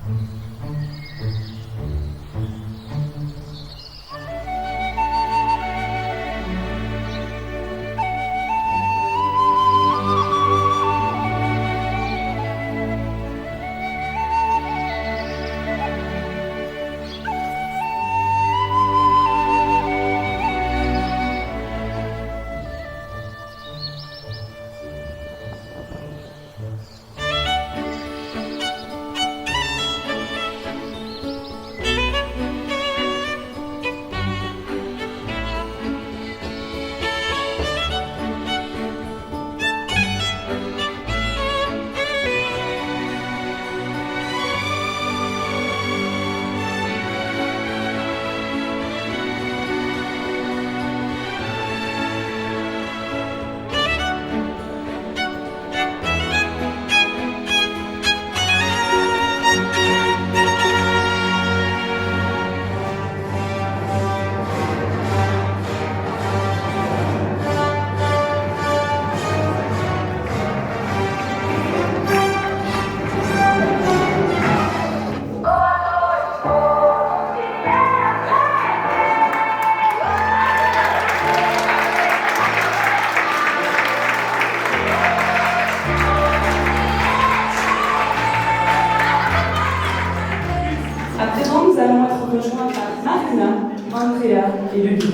À présent, nous allons être rejoints par Marina, Andrea et Lulu.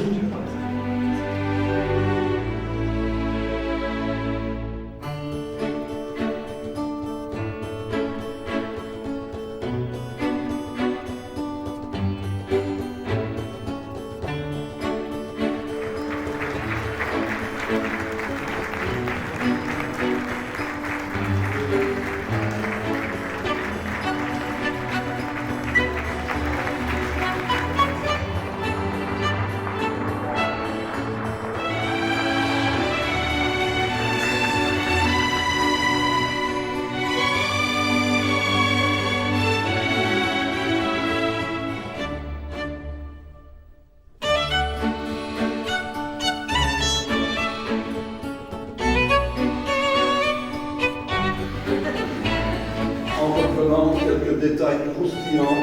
Quelques détails croustillants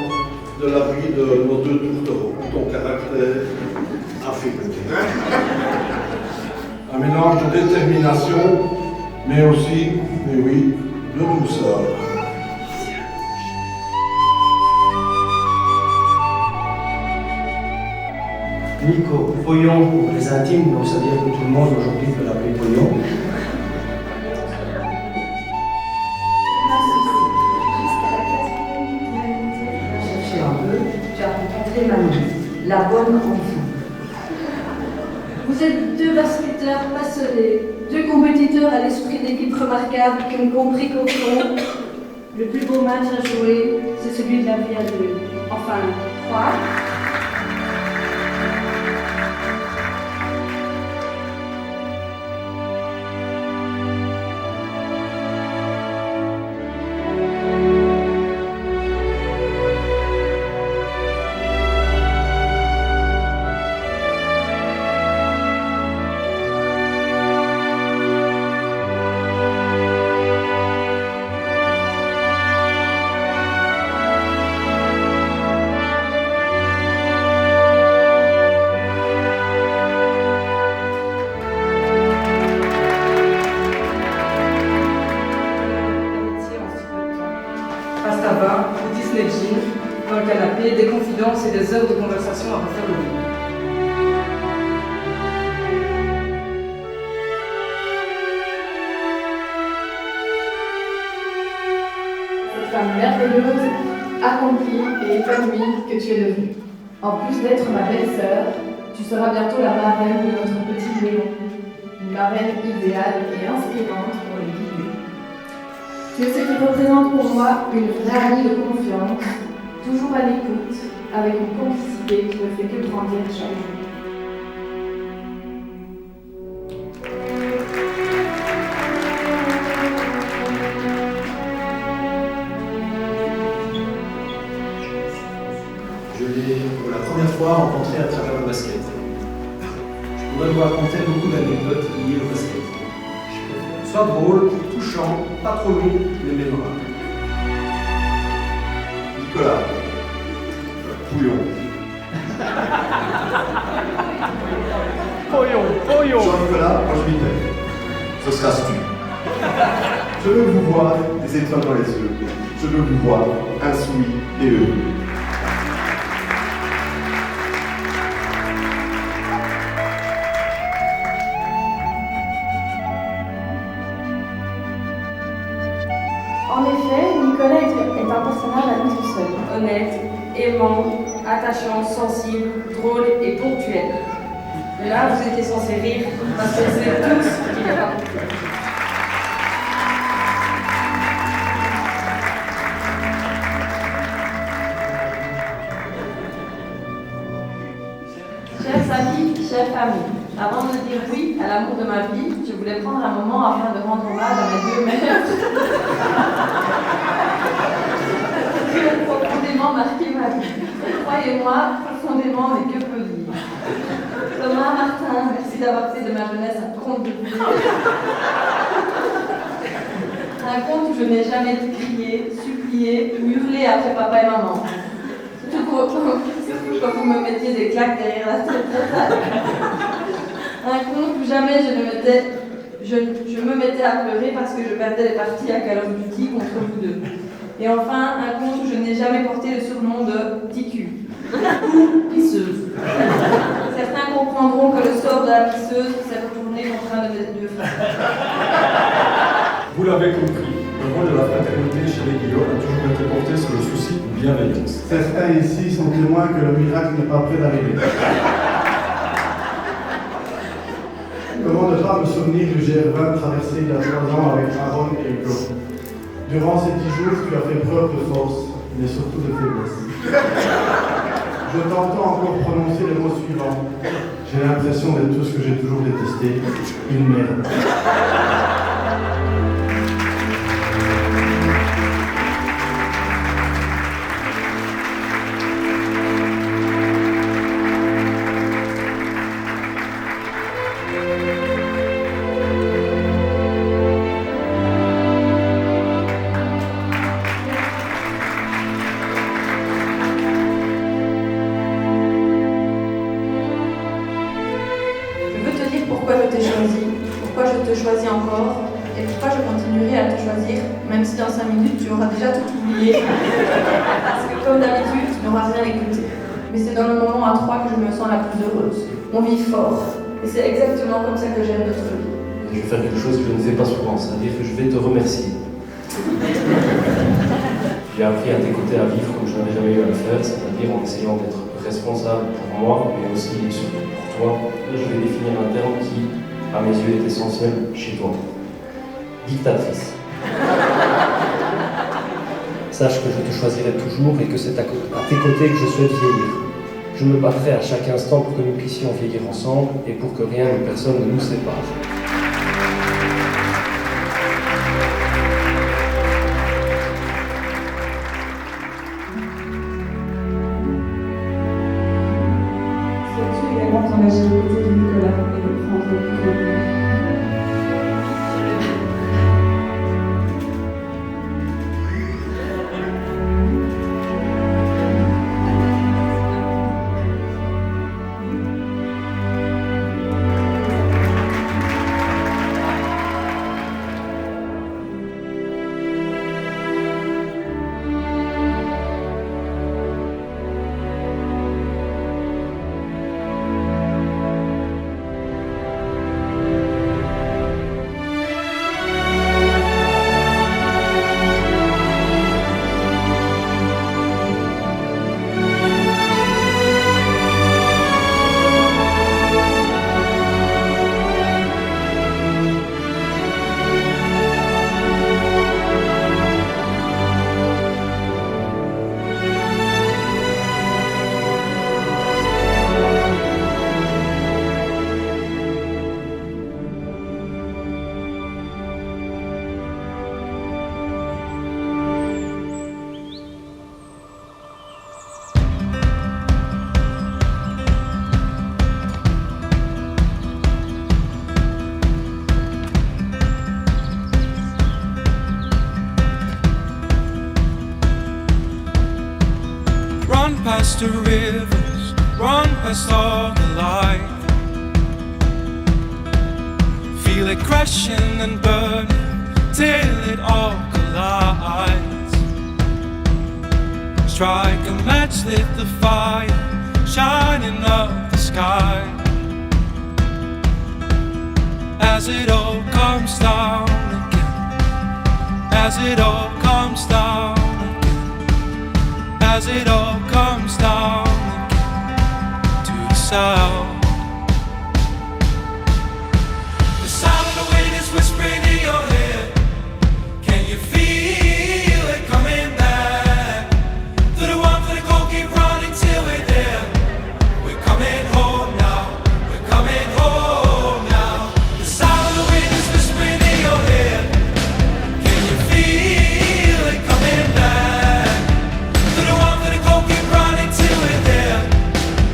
de la vie de nos deux tourtereaux, ton caractère affecté. Un mélange de détermination, mais aussi, mais oui, de douceur. Nico, Poyon pour les intimes, donc ça veut dire que tout le monde aujourd'hui peut l'appeler Poyon. La bonne enfant. Vous êtes deux basketteurs passionnés, deux compétiteurs à l'esprit d'équipe remarquable qui ont compris qu'au fond, le plus beau match à jouer, c'est celui de la vie à deux. Enfin, trois. Pastava, Disney Jean, dans le canapé, des confidences et des heures de conversation à refaire le lit. Cette femme merveilleuse, accomplie et épanouie que tu es devenue. En plus d'être ma belle-sœur, tu seras bientôt la marraine de notre petit Léon. Une marraine idéale et inspirante pour le guider. Tu es ce qui représente pour moi une vraie amie de confiance, toujours à l'écoute, avec une complicité qui ne fait que grandir chaque jour. Je l'ai pour la première fois rencontré à travers le basket. Je pourrais vous raconter beaucoup d'anecdotes liées au basket. Soit drôle, touchant, pas trop long, mais mémorable. Jean-Nicolas, quand je m'y ce sera tu. Je veux vous voir des étoiles dans les yeux. Je veux vous voir insoumis et heureux. En effet, Nicolas est un personnage à lui tout seul. Honnête, aimant, attachant, sensible, drôle et ponctuel. Mais là, vous étiez censés rire parce que c'est tout ce qu'il n'y a pas compris. Chers amis, chère famille, avant de dire oui à l'amour de ma vie, je voulais prendre un moment afin de rendre hommage à mes deux mères qui ont profondément marqué ma vie. Croyez-moi, profondément, mais que peut dire. Thomas, Martin, merci d'avoir fait de ma jeunesse un conte de fées. Un conte où je n'ai jamais crié, supplié ou hurlé après papa et maman. Surtout quand vous me mettiez des claques derrière la tête. Un conte où jamais je me mettais à pleurer parce que je perdais les parties à Call of Duty contre vous deux. Et enfin, un conte où je n'ai jamais porté le surnom de Ticu ou pisseuse. Certains comprendront que le sort de la pisseuse s'est retourné contre un de mes deux frères. Vous l'avez compris, le rôle de la fraternité chez les Guillaume a toujours été porté sur le souci de bienveillance. Certains ici sont témoins que le miracle n'est pas prêt d'arriver. Comment ne pas me souvenir du GR20 traversé il y a 3 ans avec Aaron et Hugo. Durant ces 10 jours, tu as fait preuve de force, mais surtout de faiblesse. Je t'entends encore prononcer le mot suivant. J'ai l'impression d'être tout ce que j'ai toujours détesté, une merde. Choisis encore et pourquoi je continuerai à te choisir même si dans 5 minutes tu auras déjà tout oublié parce que comme d'habitude tu n'auras rien écouté, mais c'est dans le moment à 3 que je me sens la plus heureuse. On vit fort et c'est exactement comme ça que j'aime notre vie. Je vais faire quelque chose que je ne fais pas souvent, c'est-à-dire que je vais te remercier. J'ai appris à tes côtés à vivre comme je n'avais jamais eu à le faire, c'est-à-dire en essayant d'être responsable pour moi mais aussi et surtout pour toi. Là, je vais définir un terme qui à mes yeux, est essentiel chez toi. Dictatrice. Sache que je te choisirai toujours et que c'est à tes côtés que je souhaite vieillir. Je me battrai à chaque instant pour que nous puissions vieillir ensemble et pour que rien ou personne ne nous sépare. Souhaites-tu également t'engager aux côtés de Nicolas et le prendre pour lui? Run past the rivers, run past all the light. Feel it crashing and burning till it all collides. Strike a match, lit the fire, shining up the sky. As it all comes down again, as it all comes down again, as it all comes down again to the sound. The sound of the wind is whispering in your head. Can you feel it coming back? To the one for the cold, keep running till we're there. We're coming home now, we're coming home now. The sound of the wind is whispering in your head. Can you feel it coming back? To the one for the cold, keep running till we're there.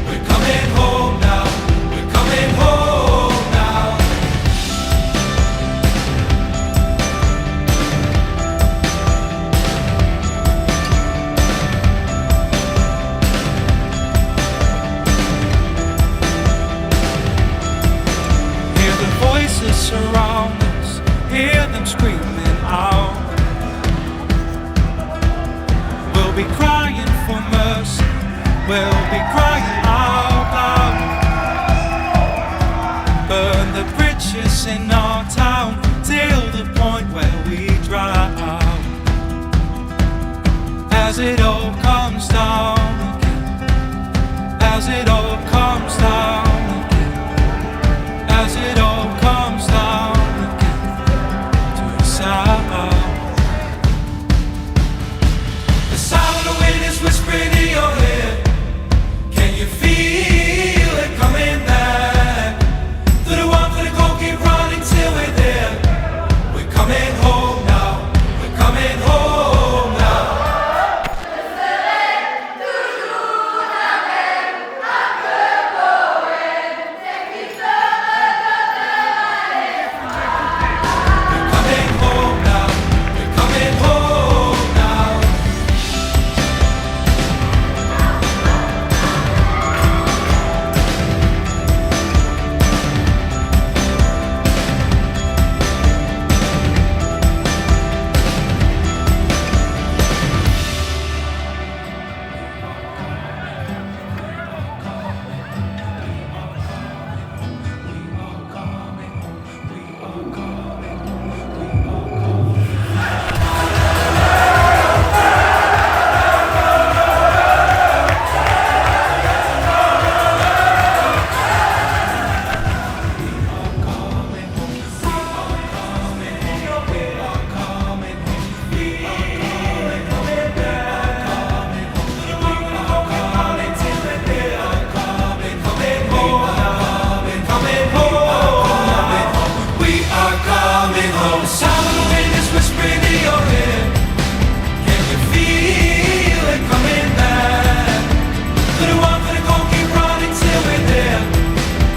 We're coming home now, we're coming home now. Hear the voices surround us, hear them screaming out. We'll be crying for mercy, we'll be crying out loud. Burn the bridges in our town till the point where we drown. As it all comes down again, as it all comes down again, as it all comes down again to the sound. The sound of the wind is whispering in your head. Can you feel it coming back? To the one for the cold, keep running till we're there. We're coming home now, we're coming home now.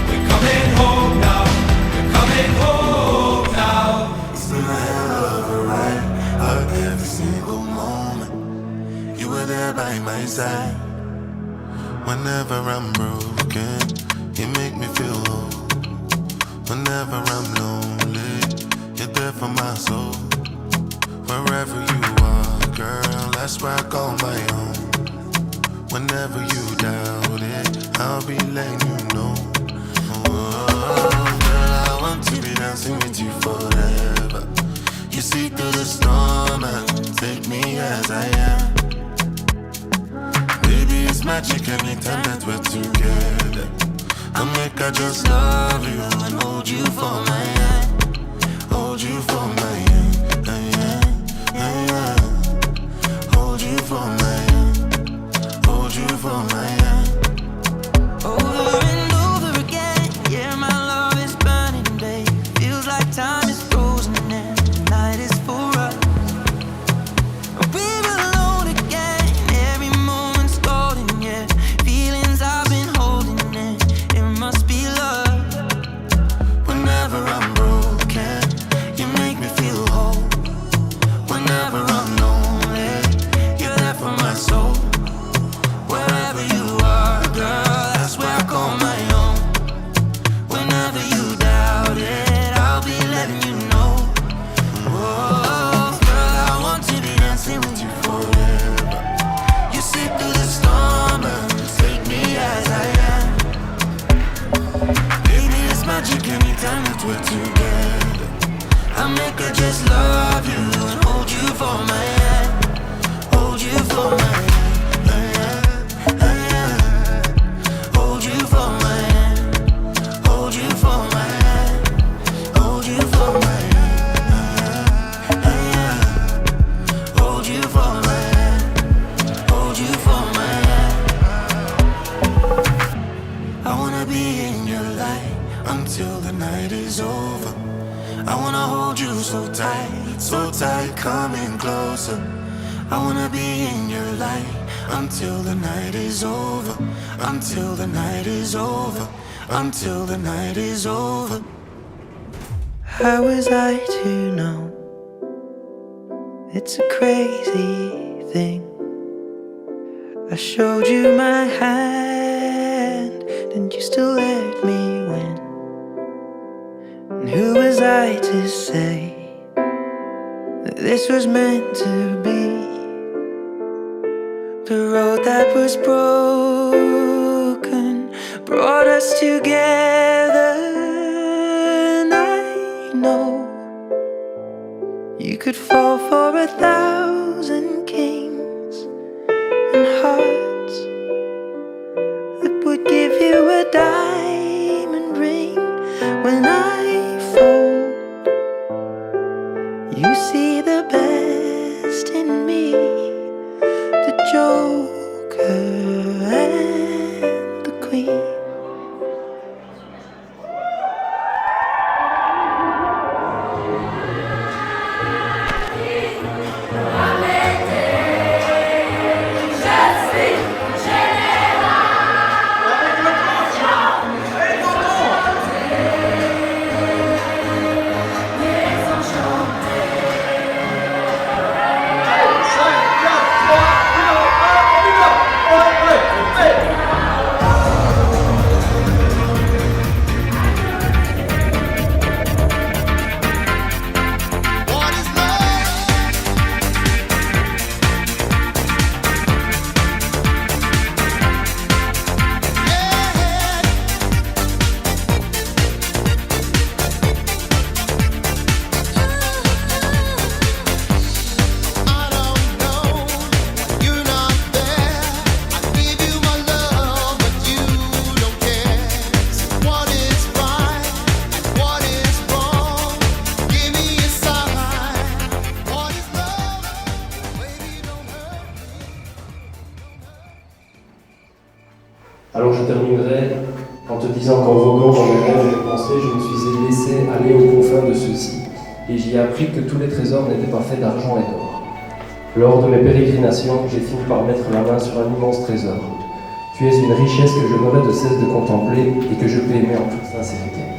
We're coming home now, we're coming home now. By my side, whenever I'm broken, you make me feel whole. Whenever I'm lonely, you're there for my soul. Wherever you are, girl, that's where I call my own. Whenever you doubt it, I'll be letting you know. Oh, girl, I want to be dancing with you forever. You see through the storm and take me as I am. Baby, it's magic anytime that we're together. I make I just love you and hold you for my hand. Hold you for my hand, hold you for my hand. Hold you for my hand. Over and over again, yeah, my love is burning, babe. Feels like time is frozen and the night is for us. We're alone again, every moment's golden, yeah. Feelings I've been holding in, it must be love. Whenever I'm broken, you make me feel whole. Whenever I'm lonely, you're there for my I wanna hold you so tight, coming closer. I wanna be in your light until the night is over, until the night is over, until the night is over. How was I to know? It's a crazy thing. I showed you my hand, and you still let me win. And who was I to say that this was meant to be? The road that was broken brought us together. And I know you could fall for 1,000 kings and hearts that would give you a diamond ring. When I fold, you see the best in me, the Joker and the Queen. Alors je terminerai en te disant qu'en voguant dans mes rêves et mes pensées, je me suis laissé aller aux confins de ceux-ci, et j'y ai appris que tous les trésors n'étaient pas faits d'argent et d'or. Lors de mes pérégrinations, j'ai fini par mettre la main sur un immense trésor. Tu es une richesse que je n'aurai de cesse de contempler et que je peux aimer en toute sincérité.